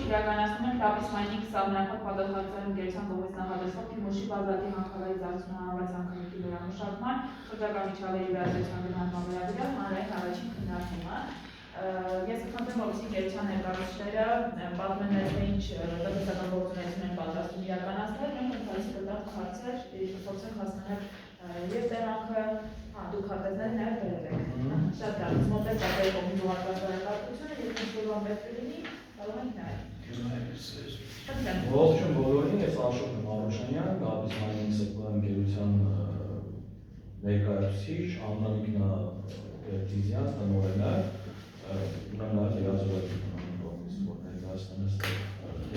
իրականացնում են Rapis Mining սահմանափակ պատասխանատվության ընկերության կողմից նախատեսվող Թիմուշի բազալտի հանքավայրի զարգացման անվան ցանկալիքի վերամշակման շրջակա միջավայրի վերահսկողության գնահատման վերաբերյալ հանրային առաջին քննարկումը։ Ես կխնդրեմ, որպեսզի ընկերության ներկայացուցիչները պատմեն մեզ, թե ինչ տնտեսական գործունեություն են պատրաստվում իրականացնել, մենք ընթացի կտակ հարցեր կփորձենք հասկանալ եւ տեղանքը, դուք հատեցնել նաեւ դերել եք։ Շատ լավ, մոտեք ապա կողմի ուղարկած բարեկարգությունը եւ ինչ որ բան պետք է լինի, կարող ենք նայել։ Ողջույն բոլորին, ես Աշոտ Մարուշանյան, Rapis Mining սեկտորի ընկերության ներկայացուցիչ, Անտանիկնա Տերտիզյան, տնօրենը, ուրեմն երազողի կողմից որ ներկայացնես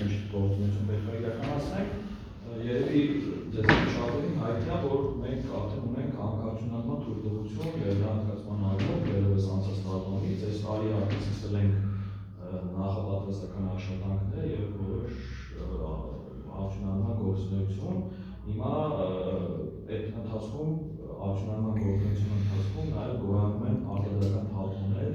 ինչ գործունեություն պետք է իրականացնենք, երևի ձեզ շատերին հայտնի է, որ մենք արդեն ունենք հանքարդյունաբերական թույլտվություն եւ հատկացման առումով երևս անցած տարվանից այս տարի արդեն սկսել ենք նախապատրաստական աշխատանքներ եւ որոշ արդյունաբերական գործունեություն։ Հիմա այդ ընթացքում արդյունաբերական գործունեության ընթացքում նաեւ գոյանում են արտադրական թափոններ,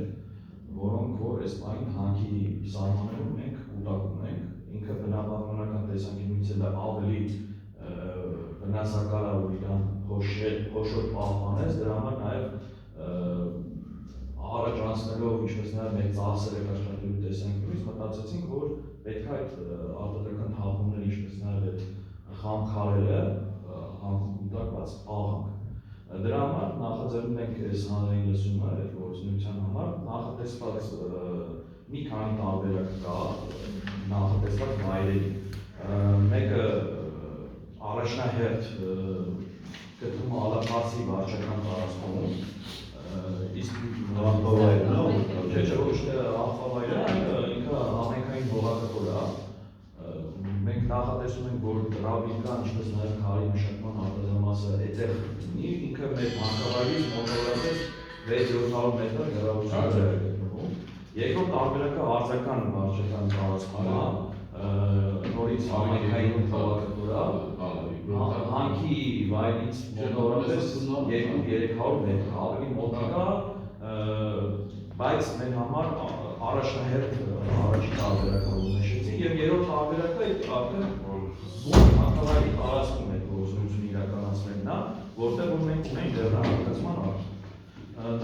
որոնք որ այս բանի հանքի սահմաններում մենք կուտակում ենք, ինքը բնաբանական տեսանկյունից էլ ավելի վնասակար է, որ իրան փոշոտ պահպանես, դրա համար նաեւ առաջ անցնելով ինչպես նաև մեր ծախսերը աշխատելու տեսանկյունից մտածեցինք, որ պետք է այդ արտադրական թափոնները ինչպես նաև այդ խամքարերը կուտակված աղանք։ Դրա համար նախաձեռնում ենք այս հանրային լսումը այդ գործունեության համար նախատեսված մի քանի տարբերակ կա նախատեսված վայրերի։ Մեկը առաջնահերթ գտնվում է Ալափարսի վարչական տարածքում, իսկ աղբավայրն է, ոչ թե աղբավայրը, ինքը համայնքային հողակտոր է։ Մենք նախատեսում ենք, որ Ռաբիկան, ինչպես նաև քարի մշակման արտադրամասը այդտեղ լինի, ինքը մեր հանքավայրից մոտավորապես 600-700 մետր հեռավորությամբ է գտնվում։ Երկրորդ տարբերակը արձական վարչական տարածքում է, նորից համայնքային հողակտոր է, հանքի վայրից մոտավորապես 200-300 մետր, ավելի մոտիկա, բայց մեր համար առաջնահերթ առաջին տարբերակը նշեցի եւ երրորդ տարբերակը արդեն հանքավայրի տարածքում այդ գործունեությունը իրականացնելն է, որտեղ որ մենք ունենք դերահարկացման արժեք։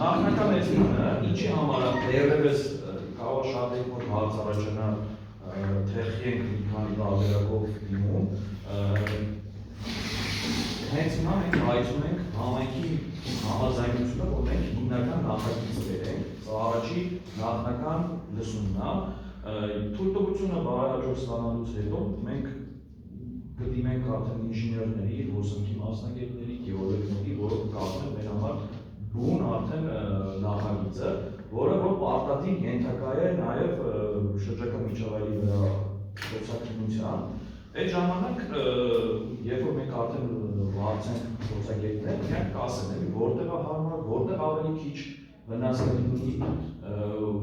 Նախնական էսքանը ինչի համար է դեռևս կարող շատերի մոտ հարց առաջանա թեխի ենք մի քանի տարբերակով դիմում, հենց հիմա մենք հայցում ենք համայնքի համաձայնությունը, որ մենք հիմնական նախագիծ բերենք, սա առաջի նախնական լսումն է, թույլտվությունը բարեհաջող ստանալուց հետո մենք կդիմենք արդեն ինժեներների, ոսնքի մասնագետների, գեոլոգների, որոնք կազմեն մեր համար բուն արդեն նախագիծը, որը որ պարտադիր ենթակա է նաև շրջակա միջավայրի վրա փորձակնության։ Այդ ժամանակ, երբ որ մենք արդեն վարձենք փորձագետներ, մենք կասեն, որտեղ է հարմար, որտեղ ավելի քիչ վնաս կլինի,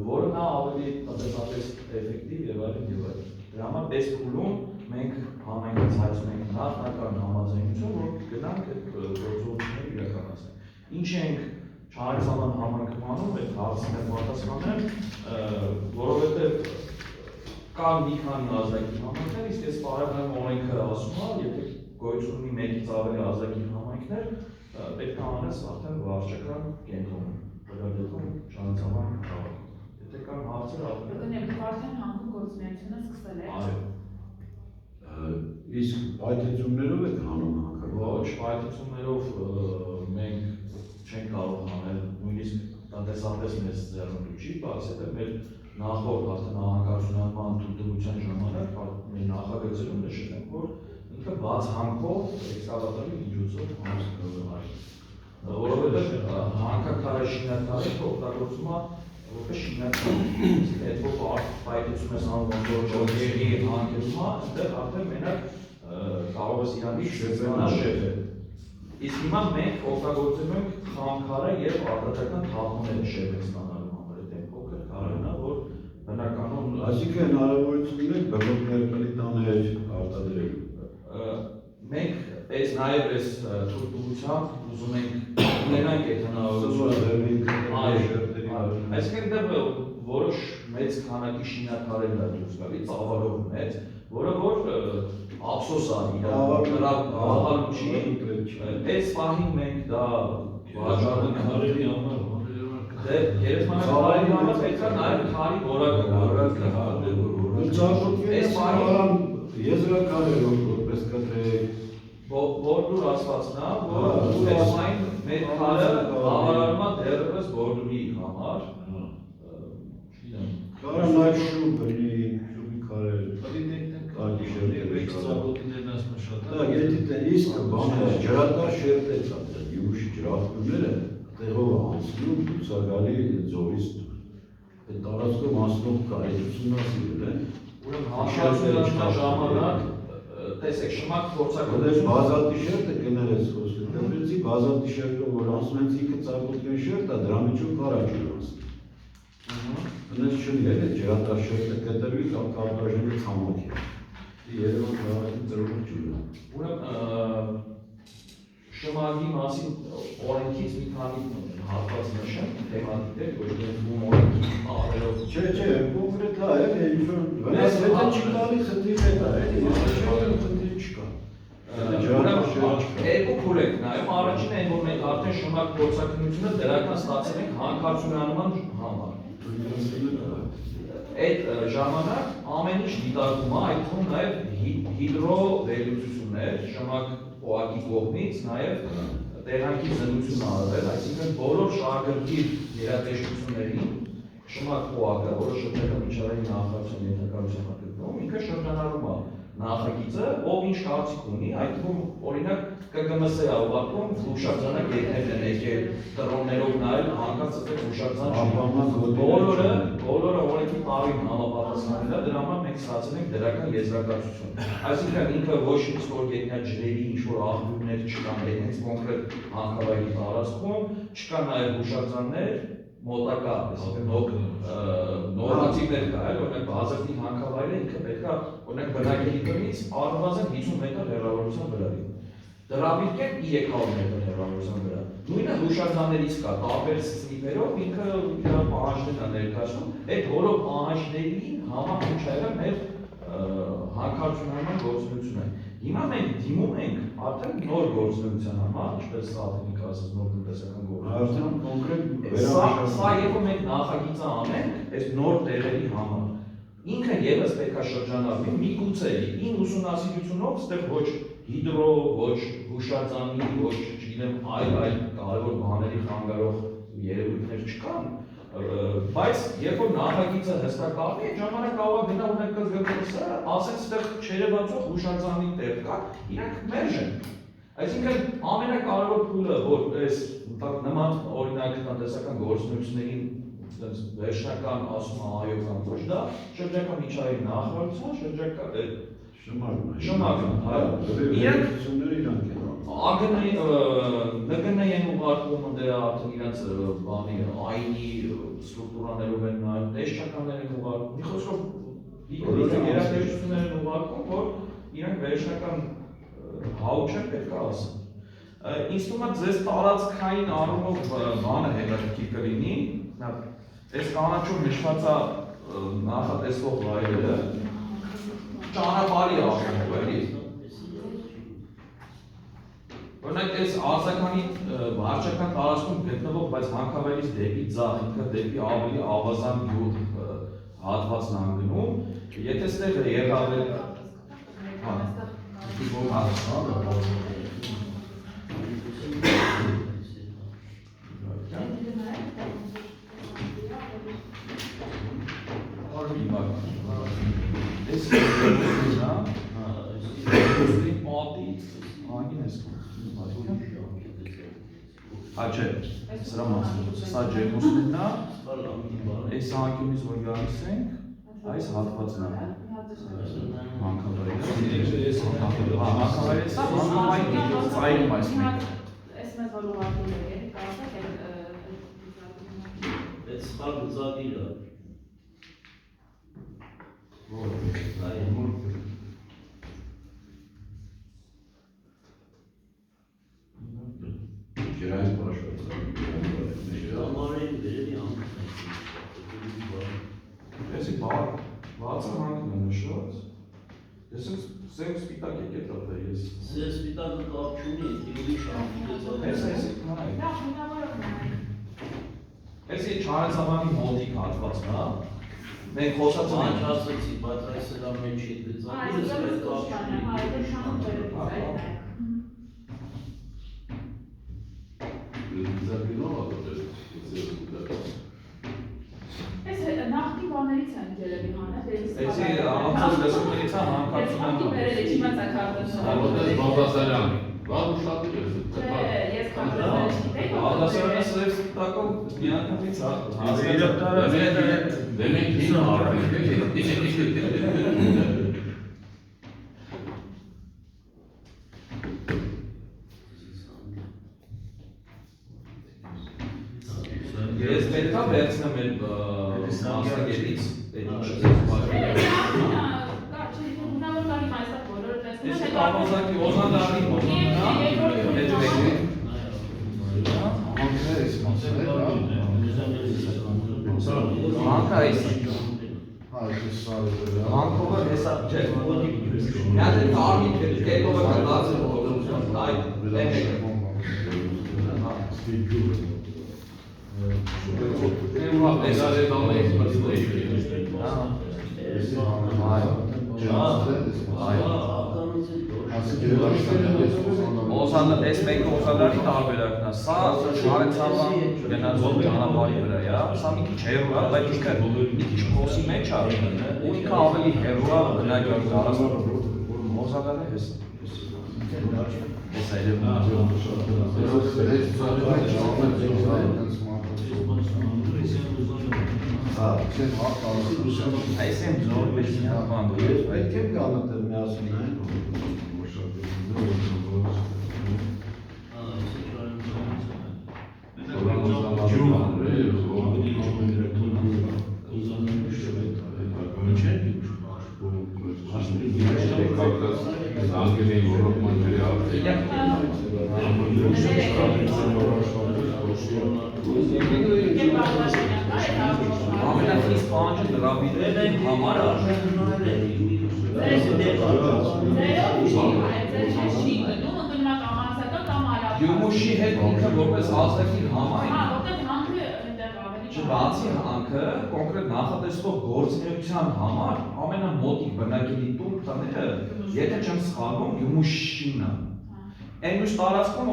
որը նա ավելի տնտեսապես էֆեկտիվ եւ այլն եւ այլն։ Դրա համար պես փուլում մենք համայնքից հայցում ենք նախնական համաձայնություն, որ գնանք այդ գործողությունները իրականացնենք։ Ինչ ենք չհայցանան համակարգանում, այդ հարցին պատասխանեմ, որովհետեւ կան մի քանի ազգային համայնքներ, իսկ այս պարագայում օրենքը ասում է, եթե գոյություն ունի մեկից ավելի ազգային համայնքներ, պետք է անես արդեն վարչական կենտրոն, բրադետում չանցավան քաղաք։ Եթե կան հարցեր, Դուք արդեն հանքում գործունեությունը սկսել եք։ Այո։ Իսկ պայթեցումներով եք հանում հանքավայրը։ Ոչ, պայթեցումներով մենք չենք կարող անել, նույնիսկ տնտեսապես մեզ ձեռնտու չի, բացի այդ մեր նախորդ արդեն հանքարդյունաբերական թույլտվության ժամանակ մեր նախագծերում նշել ենք, որ ինքը բաց հանքով էքսկավատորի միջոցով հանքարդյունաբերություն, որովհետև հանքաքարը շինաքարը օգտագործում է որպես շինաքար, իսկ այդ որ պայթեցում ես անում որոշակի հանքերում, այդտեղ արդեն մենակ կարող ես իրանի շեֆը։ Իսկ հիմա մենք օգտագործում ենք խամքարը եւ արտադրական թափոնները շեփեր ստանալու համար, այդ փոքր քարերն է, որ բնականon Այսինքն հնարավորություն ունենք բողոքներ պլիտաներ արտադրելու։ Մենք այս նաեւ այս թույլտվությամբ ուզում ենք ունենանք այդ հնարավորությունը։ Այսինքն դա որոշ մեծ քանակի շինարարել է դուրս գալի, ծավալով մեծ, որը որ ափսոս է դրա աղալուչի, այս պահին մենք դա վաճառում ենք քարերի համար, երեխաների քարերի համար պետք է նաև քարի որակը այս պահին եզրակարերով որպես կտրեք Բորդուր ասվածն է, որ այս պահին մեր քարը հավարարում է դեռևս բորդուրի համար Կարա նաև շուր բրի, շուբի կարեր Դա գետիտ է իսկ բան է, ջրատար շերտ է ծատել, յուշի ջրախտուրները տեղով անցնում ուսագալի ձորից դուր Այդ տարածքում անցնող կարեր ուսումնասիրել են Ուրեմն հանքարությունն ժամանակ տեսեք շմակ փորձակնություն բազալտի շերտը գնել ես խոսքը, դեպրեցի բազալտի շերտով որ անցնում ենք ինքը ծագոտքեն շերտ է, դրա միջով կարաճ է անցնում Հնես չլի էլ է ջրատար շերտը կտրվի կամ կարտաժելի ծամոք է Երևան քաղաքի տրվող ջուրը Ուրեմն շմագի մասին օրենքից մի քանի հատված նշեմ, թեմատիկներ, ոչ թե օրենքի աղերով Չէ, կոնկրետ լա է, ինչ-որ վնասվետը չկալի խնդիր է դա, խնդիր չկա Երկու փուլ ենք նայում, առաջինը այն, որ մենք արդեն շմակ գործակնությունը դրական ստացել ենք հանքարդյունանման համար Այդ ժամանակ ամեն ինչ դիտարկում է, այդ թվում նաև հիդրովերլուծություններ, շմակ օակի կողմից, նաև տեղանքի զննություն արվել, այսինքն բոլոր շահագրգիռ գերատեսչություններին շմակ օակը, որը շրջակա միջավայրի նախարարության ենթակայության հատկվում, ինքը շրջանառում է նախագիծը, ով ինչ կարծիք ունի, այդ թվում օրինակ ԿԿՄՍ-ը ուղարկում հուշարձանը գետներն են եկել տրոններով նայել, հանկարծ այդպես հուշարձան չի։ Բոլորը օրենքի տարին համապատասխանել է, դրա համար մենք ստացել ենք դրական եզրակացություն։ Այսինքն ինքը ոչ ինչ-որ գետնյա ջրերի ինչ-որ աղբյուրներ չկան հենց կոնկրետ հանքավայրի տարածքում, չկան նաև հուշարձաններ, մոտակա, նորմատիվներ կա, օրինակ Բազրտի հանքավայրը ինքը պետք է օրինակ բնակելի տնից առնվազն 50 մետր հեռավորության վրա լինի։ Դրավիրկեն 300 մետր հեռավորության վրա։ Նույնը հուշարձաններից կա, տարբեր սնիվերով ինքը իր պահանջներն է ներկայացնում, այդ բոլոր պահանջներին համախոհ եղել մեր հանքարդյունանման գործունեությունը։ Հիմա մենք դիմում ենք արդեն նոր գործունեության համար, ինչպես սահմանիկ ասած նոր տնտեսական Արդեն կոնկրետ Սա երբ մենք նախագիծը անենք, այս նոր տեղերի համար, ինքը ևս պետք է շրջանառվի միգուցե ին ուսումնասիրությունով, ստեղ ոչ հիդրո, ոչ հուշարձանի, ոչ չգիտեմ այլ կարևոր բաների խանգարող երևույթներ չկան, բայց երբ որ նախագիծը հստակավի, այդ ժամանակ կարող է գնա ունենք ԿԳՄՍ-ը, ասեն ստեղ չերևացող հուշարձանի տեղ կա, իրանք մերժ են։ Այսինքն ամենակարևոր փուլը, որ այս նման օրինակ տնտեսական գործունեություններին վերջնական ասում է այո կամ ոչ, դա շրջակա միջավայրի նախարարության, շրջակա շմագն, իրանք ԱԳՆ-ն են ուղարկում դրա արդեն իրենց բանի այնի ստրուկտուրաներով են նայում, տեսչականներ են ուղարկում, մի խոսքով գերատեսչություններ են ուղարկում, որ իրանք վերջնական հաու չեն պետք է ասեն։ Ինձ թվում է ձեզ տարածքային առումով բանը հետաքրքիր կլինի, այս կանաչով նշված է նախատեսվող վայրերը, ճանապարհի առումով էլի։ Օրինակ այս արձականի վարչական տարածքում գտնվող, բայց հանքավայրից դեպի ձախ, ինքը դեպի ավելի ավազան գյուղ հատվածն անգնում, եթե ստեղ եղավ է Չէ, սրա մասին, սա ջերմուստինն է, այս անկյունից որ գալիս ենք, այս հատվածն է հանքավայրը, հանքավայրը սա հանքավայրի ծայրում այս մեկը։ Այս մեզ որ ուղարկում է, կարծեք Այդ սխալ գծադիրը։ Ջրային պաշտպան։ Ժամանային վերելի ամեն Էսի բացը հանքն է նշված։ Ես սեմ սպիտակ եկետ ապա ես։ Սեր սպիտակը կապ չունի, ուրիշ ամփոփեցած։ Էսի նայ։ Դա հիմնավորը նայ։ Էսի Չարենցավանի մոտիկ հատվածն է։ Մենք խոսած Ման ենք։ ասացի, բայց այս սրա մեջ չի գծած։ Այս դեպքում կոստանա, այդ շանը վերից այդ նայ։ Այս նախնի բաներից են երևի հանել, Էսի անցած լսումներից է հանկարծում Ես բերել եմ չիմացա քարտը։ Բաղդասարյան, բաղ ուշատի ես։ Ես քարտը չգիտեի։ Բաղդասարյանը սրև սպիտակով միանգամից Դեմենք հին արվենք։ Ես պետքա վերցնեմ էլ մասնագետից Ես կամազակի օզանդարի Հանքա այս Հանքովը հեսապ չէ Միատ է կարմիտ է կետովը կրված է այդ էմեկը Այս մեկը օզանդարի տարբերակն է, սա Չարենցավան գնացող ճանապարհի վրա է, սա մի քիչ հեռու է, բայց ինքը մի քիչ փոսի մեջ է, ու ինքը ավելի հեռու է բնակյալ տարածքում։ Օզանդարը հեսա։ Հեսա Այս եմ ձոր բեսինյա բան դուր։ Պետք է գանը դեր միասին այն։ Ամենախիստ պահանջը դրավիրել համար է։ Գյումուշի հետ ինքը որպես ազդակի համայն Չբացի հանքը կոնկրետ նախատեսվող գործունեության համար ամենամոտիկ բնակելի տուն տները, եթե չեմ սխալվում, Գյումուշին է։ Այն մյուս տարածքում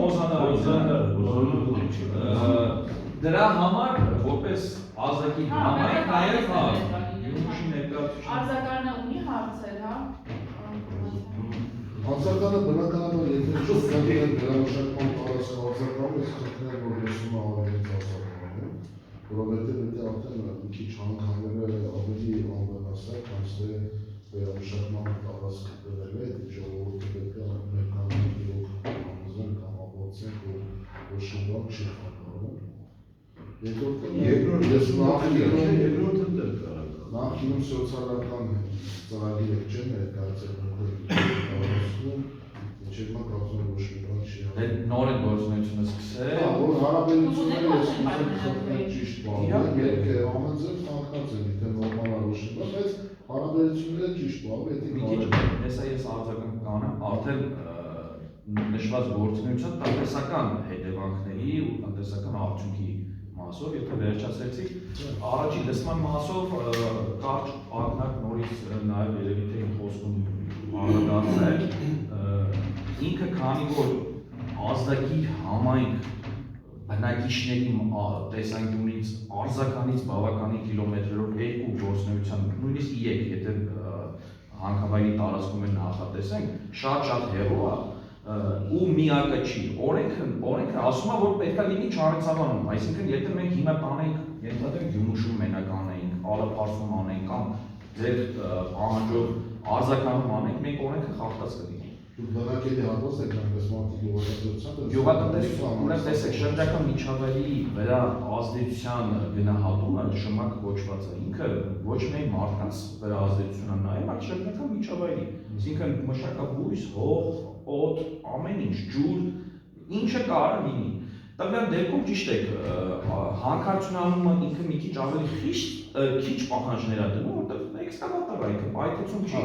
Դրա համար որպես ազդակի համայն նաև Գյումուշի ներկայացուցիչ Արձակարանը ունի հարցեր, հա։ Արձականը բնականաբար եթե շրջանի են վերամշակման տարածքը արձականը, ես խնդրեմ, որ լսում ավելից արձականը, որովհետև եթե արդեն մի քիչ հանքանները ավելի անվնասար, քան թե վերամշակման տարածքը դրել է, դե ժողովուրդը պետք է ներկայանում իրոք համոզեն կամ ապացուցեն, որ ոչ մի բան չի խանգարում։ Երկրորդ ես երկրորդը դեր կարա։ Նախինում սոցիալական ծրագիրը չեն ներկայացել նորություն, ինչեւ մա կարծում եմ ոչ մի բան չի Դե նոր է գործունեությունը սկսել։ որ հարաբերությունները ես ճիշտ բան է, երբ ամեն ձև խախտած են, թե նորմալ է ոչ մի բան, բայց հարաբերությունները ճիշտ բան է, Մի քիչ հեսա ես արձական կանեմ, արդեն նշված գործունեության տնտեսական հետևանքների ու տնտեսական արդյունքի մասով, եթե վերջացրեցիք, առաջի լսման մասով կարճ ակնակ նորից նաև երևի թե խոսքում անդրադարձել, ինքը քանի որ ազդակի համայնք բնակիչների տեսանկյունից արձականից բավականին կիլոմետրերով երկու գործունեության, նույնիսկ եկ, եթե հանքավայրի տարածքում են նախատեսենք, շատ հեռու է ու միակը չի, օրենքը ասում է, որ պետք է լինի Չարենցավանում, այսինքն եթե մենք հիմա կանենք, ենթադրենք Գյումուշում մենակ անենք, Ալափարսում անենք կամ ձեր պահանջով արձականում անենք, մենք օրենքը խախտած կլինի։ բնակելի հատված եք այնպես մարդիկ Գյուղատնտեսություն, ուրեմն տեսեք, շրջակա միջավայրի վրա ազդեցության գնահատումը շմակ կոչված է, ինքը ոչ միայն մարդկանց վրա ազդեցություն է նայում, այլ շրջակա միջավայրի, այսինքն մշակաբույս, հող, օդ, ամեն ինչ, ջուր, ինչը կարող լինի։ Տվյալ դեպքում ճիշտ եք, հանքարդյունանումը ինքը մի քիչ ավելի խիստ քիչ պահանջներ է դնում, որտեղ էքսկավատորը ինքը պայթեցում չի։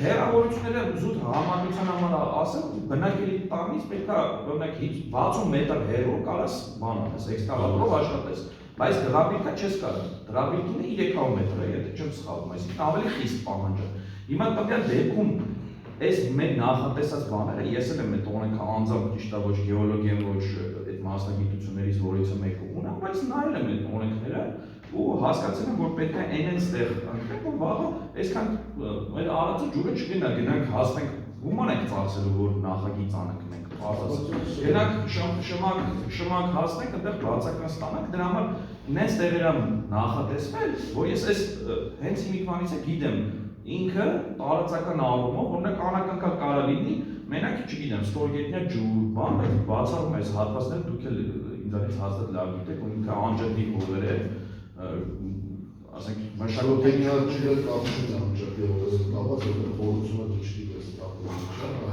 Հեռավորությունները զուտ համադրության համար ասեմ, բնակելի տանից պետք է օրինակ 60 մետր հեռու կարաս բան անես, էքսկավատորով աշխատես։ Բայց դրաբիրկը չես կարող։ Դրաբիրկինը 300 մետր է, եթե չեմ սխալվում, այսինքն ավելի խիստ պահանջ է։ Հիմա տվյալ դեպքում այս մեր նախատեսած բաները ես էլ եմ այդ օրենքը անձամբ ճիշտ է ոչ գեոլոգիան ոչ այդ մասնագիտություններից որից մեկը ունեմ, բայց նայել եմ այդ օրենքները ու հասկացել եմ, որ պետք է այնպես տեղ ընտրենք, որ վաղը այսքան մեր արածը ջուրը չգնա, գնանք հասնենք գումար ենք ծախսելու, որ նախագիծ անենք Գնանք շմակ հասնենք, այնտեղ բացական ստանանք, դրա համար նենց տեղեր եմ նախատեսվել, որ ես այս հենց հիմիկվանից է գիտեմ ինքը տարածական առումով, օրինակ անակնկալ կարա լինի, մենակ չգիտեմ, ստորգետնյա ջուր, բան, բայց բացառում այս հատվածները դուք էլ ինձանից հաստատ լավ գիտեք, որ ինքը անջատի հողեր է, ասենք մշակութային ջուրը կապություն անջատի հողեր կապված, որտեղ խորությունը դիչի դες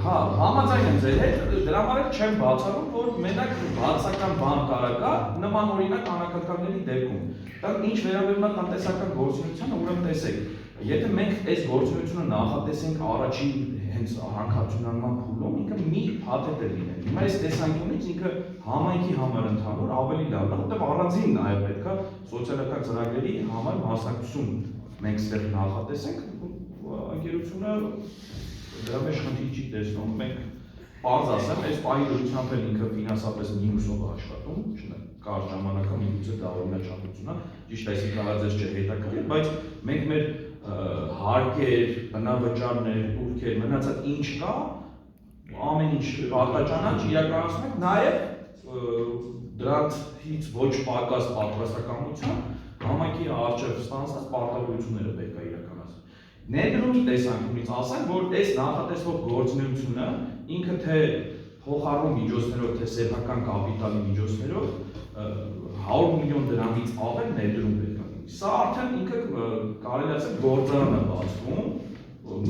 Հա, համաձայն եմ ձեր հետ, դրա համար չեմ բացառում, որ մենակ բացական բան կարա գա, նման օրինակ անակնկալների դեպքում։ Դա ինչ վերաբերում է տնտեսական գործունեությանը, ուրեմն տեսեք, եթե մենք այս գործունեությունը նախատեսենք առաջին հենց հանքարդյունանման փուլում, ինքը մի փաթեթ է լինել։ Հիմա այս տեսանկյունից ինքը համայնքի համար ընդհանուր ավելի լավն է, որտեղ առանձին նաև պետք է սոցիալական ծրագրերի համար մասնակցություն մենք ստեղ նախատեսենք, անկերությունը դրա մեջ խնդիր չի տեսնում, մենք պարզ ասեմ, այս պահի դրությամբ էլ ինքը ֆինանսապես մինուսով աշխատում, կար ժամանակը միգուցե դա օրինաչափություն է, ճիշտ այսինքն ձեզ չէ հետաքրքիր, բայց մենք մեր հարկեր, բնավճարներ, տուրքեր, մնացած ինչ կա, ամեն ինչ արտաճանաչ իրականացնում ենք, նաև դրանից ոչ պակաս պատրաստակամությամբ համայնքի առջև ստանձնած պարտավորությունները պետք է իրականացնել։ Ներդրումի տեսանկյունից ասեմ, որ այս նախատեսվող գործունեությունը ինքը թե փոխառու միջոցներով, թե սեփական կապիտալի միջոցներով 100 միլիոն դրամից ավել ներդրում պետք է լինի։ Սա արդեն ինքը կարելի ասել գործարան է բացվում,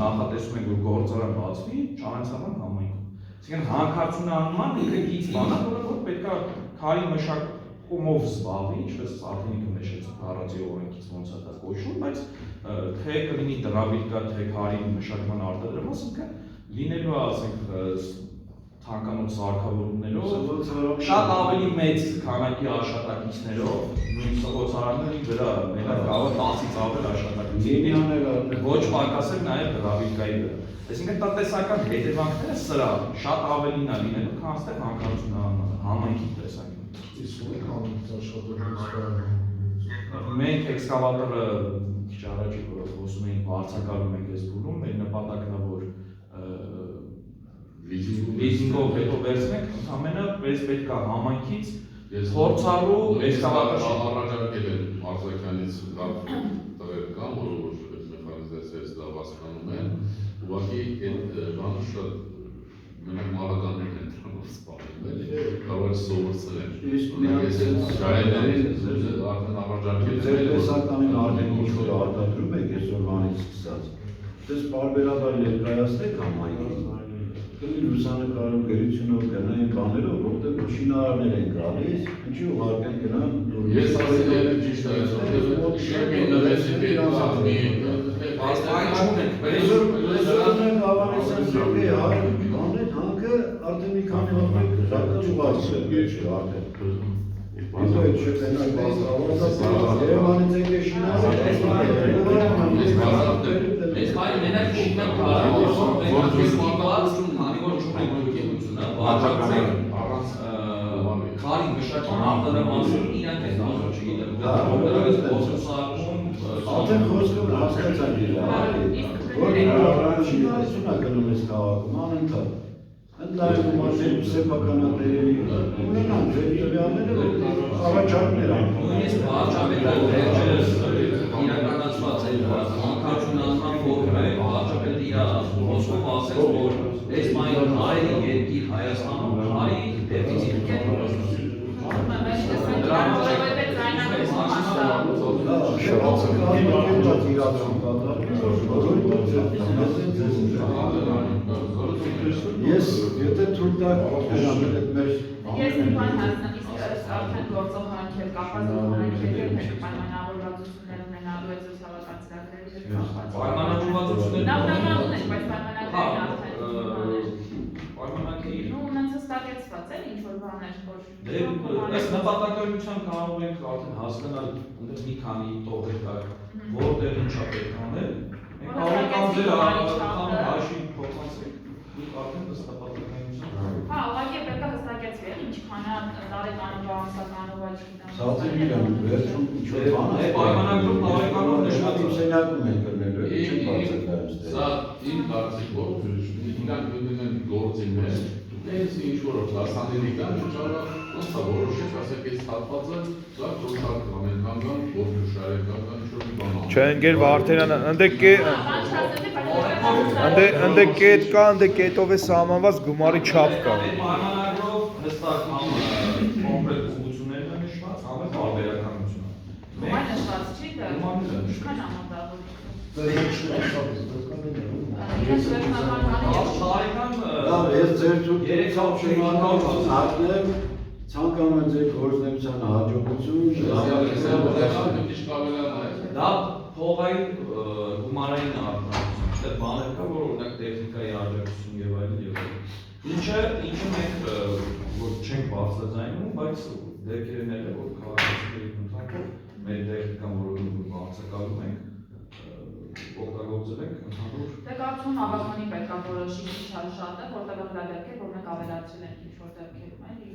նախատեսում ենք, որ գործարան բացվի Չանցանան համայնքում։ Այսինքն հանքարդյունանման ինքը գից բան է, որ պետք է քարի մշակումով զբաղվի, ինչպես արդեն ինքը նշեց առանձի օրենքից ոնց է դա կոչվում, բայց թե կլինի դրաբիրկա, թե քարի մշակման արտադրումից ինքը լինելու է, ասենք, թանկանոց սարքավորումներով, շատ ավելի մեծ քանակի աշխատակիցներով, նույն սղոցարանների վրա մենակ կարող 10-ից ավել աշխատակիցների, ոչ պակաս էլ նաև դրաբիրկայի վրա։ Այսինքն տնտեսական հետևանքները սրա շատ ավելին է լինելու, քան այստեղ հանքարդյունանման համայնքի տեսանկյունից։ Իսկ ո՞ր կանոնից աշխատում Մենք էքսկավատորը քիչ առաջ խոսում էինք վարձակալում ենք այս փուլում, մեր նպատակն է որ լիզինգով հետո վերցնենք, ընդհանրապես պետք է համայնքից փորձառու էքսկավատոր առաջարկել են Արզականից լավ տղեր կան, որ մեխանիզացիայից լավ հասկանում են, ուղղակի այդ բանը շատ մենակ մարականներն են դրանով սպառել, կարող է սովորցել են։ Իսկ շահերներին արդեն առաջարկել Ձեր տեսականին արդեն ինչ-որ արտադրում եք այսօրվանից սկսած, դες պարբերաբար ներկայացնեք համայնքին, կլի լուսանկարում գրությունով գնային բաներով, որտեղ շինարարներ են գալիս, ինչի ուղարկեն գնան Ես ասել եմ ճիշտ է, շեմի նվեսի պետքանի Լեզորնեք ավանեսան սեպի հանեք հանքը արդեն մի քանի հատմեք զակը ճուղացել չի արդեն Ito et չենակ բազրավազը Երևանից եք է շինարարներ Ես բայ մենակ շինակ կարում մենք իսպանված քանի որ չունենք գիտությունը վաճառել առանց քարի մշակման արտադրամասում իրանք են դառնում չգիտեմ դրանից փոխսարում Արդեն խոսքը հասկացան որ շինարարությունն է գնում այս քաղաքում անընդհատ Ընդլայնում ասել սեփականատերերի ունենան ձերտվյանները առաջարկներ անում Նույնիսկ վաճառելը վերջերս իրականացված է հանքարդյունանման ֆորումը վաճառելը իր խոսքով ասել որ այս մայր հայերի երկիր Հայաստանում հայ դեֆիցիտ կա Ես եթե թույլ տակ գնամ այդ մեր Ես մի բան հասնեմ, իսկ արդեն գործող հանքեր, կապված հանքեր պայմանավորվածություններ ունենալու է սոցիալական ծրագրերի հետ կապված։ Պայմանավորվածություններ Նախնական ունենք, բայց պայմանագրերն արդեն պայմանագրի ու ունենց հստակեցված է ինչ-որ բաներ, որ ըստ նպատակագրության կարող ենք արդեն հասկանալ այնտեղ մի քանի տողեր կար, որտեղ ինչա պետք անել, մենք կարող ենք ձեր հաշվի փոխանցել, դուք արդեն ըստ նպատակագրության Հա, ուղղակի պետք է հստակեցվի, ինչքան է տարեկանով, ամսականով, չգիտեմ։ Սացի իրան, վերջում ինչ-որ բան է, պայմանագրում տարեկանով նշված իմ սենյակում են կրնելու, չեն Սա բարձրացնել։ իմ կարծիքով իրանք մտնում են գործի մեջ, այս ինչ-որ լասաների կան, չճարա, ոնց է որոշեց, ասեք այս հատվածը, դա գործարք ամեն կանգան, որքու շարեկան, ինչ-որ մի բան Չէ, ընկեր Վարդենյան, ընդ կետ կա, ընդ կետով է սահմանված գումարի չափ կա։ պայմանագրով հստակ կոնկրետ ուղղություններն են նշված, համը տարբերականությունը։ Այն նշված չի դա։ Գումարն է նշված։ Ինչքան ամոթավոր։ Դա ինչ շփոթված Իրենց վերջնական Տարեկան Լավ, ես ձեր թույլ երեք շնորհակալ ցանկեմ, ցանկանում եմ ձեր գործունեության հաջողություն, դա փողային գումարային արտադրություն, դեռ բաներ կա, որ օրինակ տեխնիկայի աջակցություն եւ այլն եւ այլն։ Ինչը մենք որ չենք բարձրաձայնում, բայց դեպքերն էլ որ քաղաքացիների ընթացքում մեր տեխնիկան որոնք բարձրակալում ենք օգտագործել ենք ընդհանուր Դե կարծում հավաքանի պետք է որոշի քիչ շատ է, որտեղ դա դեպքեր, որ մենք ավելացրել ենք ինչ-որ դեպքերում, էլի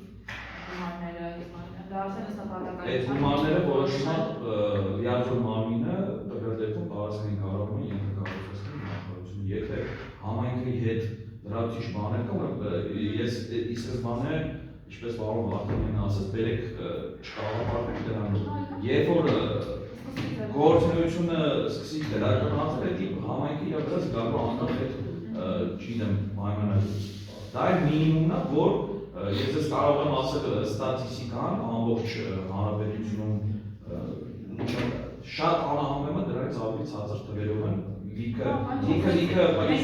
գումարները եւ այլն։ Դա արդեն ըստ նպատակային։ այդ գումարները որոշման լիազոր մարմինը տվյալ դեպքում տարածքային կառավարման ենթակառուցվածքի նախարարություն։ Եթե համայնքի հետ լրացուցիչ բաներ կա, ես ի սկզբանե, ինչպես պարոն Վարդանյանն ասաց, բերեք չկառավարվեք դրանով։ Երբ որ գործունեությունը սկսի դրականացնել, դա համայնքի իրապես գալու անդամ հետ, չգիտեմ, պայմանագրում։ Դա է մինիմումն է, որ ես ես կարող եմ ասել ստատիստիկան ամբողջ հանրապետությունում շատ անհամեմը դրանից ավելի ցածր թվերով են լիքը Մենք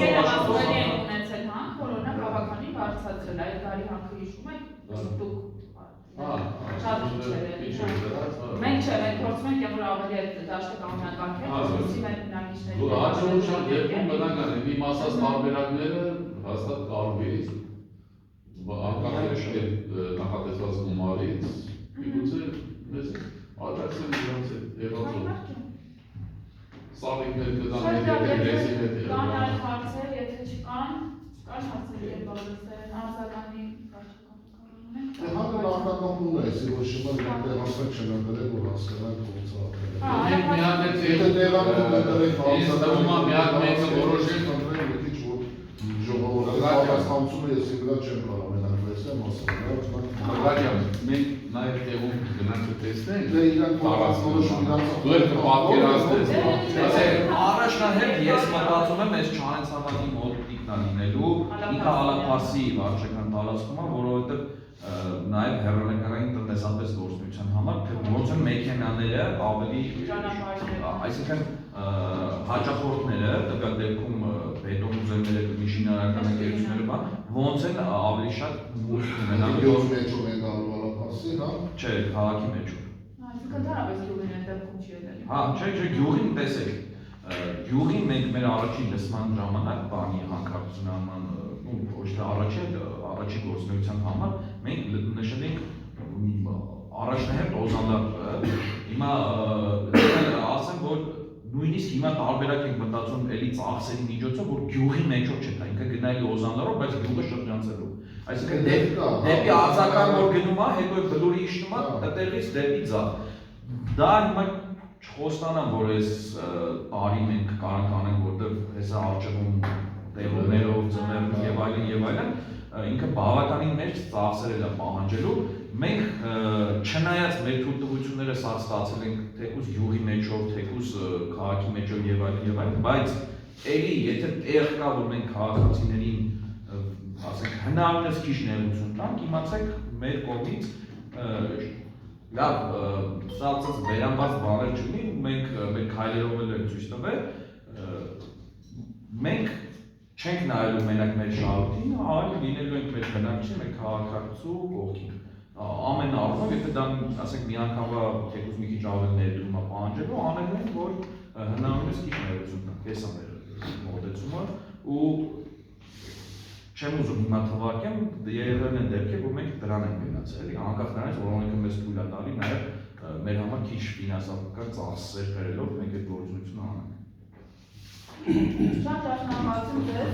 էլ ասել ենք ունեցել հանք, որ օրինակ հավաքանի բարձրացրել, այդ տարի հանքը հիշում եք, դուք շատ քիչ էր։ Մենք չէ, մենք փորձում ենք որ ավելի այդ դաշտը կանոնակարգել, որպեսզի մեր բնակիչների Դու հաջողության դեպքում մնանք են, իմ ասած տարբերակները հաստատ կարվի, անկախ նախատեսված գումարից, միգուցե մեզ աջակցել իրանց հետ եղածով։ Սավիկներ կդան դեպրեսիվ հետ կան այլ հարցեր, եթե չկան, կան հարցեր եւ բարձրացել արձականի Հանը նախնականն է, если ոչ շմար դեռ հասնեք չեն ընտրել, որ հասկանանք ոնց է Եթե տեղանքում ընտրեք դրում է միակ մեկը որոշել ընտրել մի քիչ որ ժողովուրդը պատասխանությունը ես իրա չեմ կարող մենակ եմ ասել, Հակարյամ, մենք նաև տեղում գնանք տեսնենք դե իրանք որոշում իրանք դու եք պատկերացնես Առաջնահերթ ես մտածում եմ այս չանցավանի մոտ ինքնալինելու ինքը հալափարսի վարչական տարածքում, որովհետև նաև հեռանկարային տնտեսապես գործունեության համար ոնց են մեքենաները ավելի այսինքն հաճախորդները տվյալ դեպքում բետոնուզերները շինարարական ընկերությունները բան ոնց են ավելի շատ մուտք ունենալու մեջով են գալու Ալափարսի, հա չէ քաղաքի մեջով այսինքն դարավես գյուղին այդ դեպքում չի ելել հա չէ գյուղին տեսեք գյուղին մենք մեր առաջին լսման ժամանակ բանի հանքարդյունաբերման ոչ թե առաջի գործունեության համար մենք նշել ենք առաջնահերթ օզանդակը հիմա ասեմ որ նույնիսկ հիմա տարբերակ ենք մտածում էլի ծախսերի միջոցով որ գյուղի մեջով չէ դա ինքը գնալի օզանդարով բայց գյուղը շրջանցելով այսինքն դեպի արձական որ գնում է հետո բլուրի իջնում է տեղից դեպի ձախ դա հիմա չխոստանամ որ այս տարի մենք կարող անենք որտեղ հեսա արժևում տեղումներով ծներով եւ այլն ինքը բավականին մեծ ծախսեր է պահանջելու մենք չնայած մեր թույլտվությունները սա ստացել ենք թեկուզ գյուղի մեջով թեկուզ քաղաքի մեջով եւ այլն բայց էլի եթե տեղ կա որ մենք քաղաքացիներին ասենք հնարավորինս քիչ ներողություն տանք իմացեք մեր կողմից լավ սա վերամբարձ բաներ չունի մենք մեր քայլերով էլ ենք ցույց տվել մենք չենք նայելու մենակ մեր շահույթին, այլ լինելու ենք մեր բնակիչի, մեր քաղաքացու կողքին։ ամեն առումով, եթե դա ասենք մի անգամվա թեկուզ մի քիչ ավելի ներդրում է պահանջելու, անել ենք, որ հնարավորինս քիչ ներդրություն տանք, էս է մեր մոտեցումը ու չեմ ուզում հիմա թվարկեմ, եղել են դեպքեր, որ մենք դրան ենք գնացել, անկախ նրանից, որ օրենքը մեզ թույլ է տալի նաև մեր համար քիչ ֆինանսական ծախսեր բերելով մենք այդ գործունեությունը անենք։ Շատ շնորհակալություն ձեզ,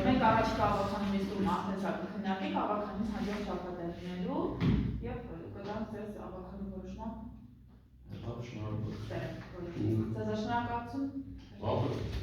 մենք առաջիկա ավականին նիստում արդեն սա կքննարկենք, ավականից հաջորդ շաբաթ լինելու եւ կգանք ձեզ ավականի որոշման։ Շնորհակալություն։ Ձեզ շնորհակալություն։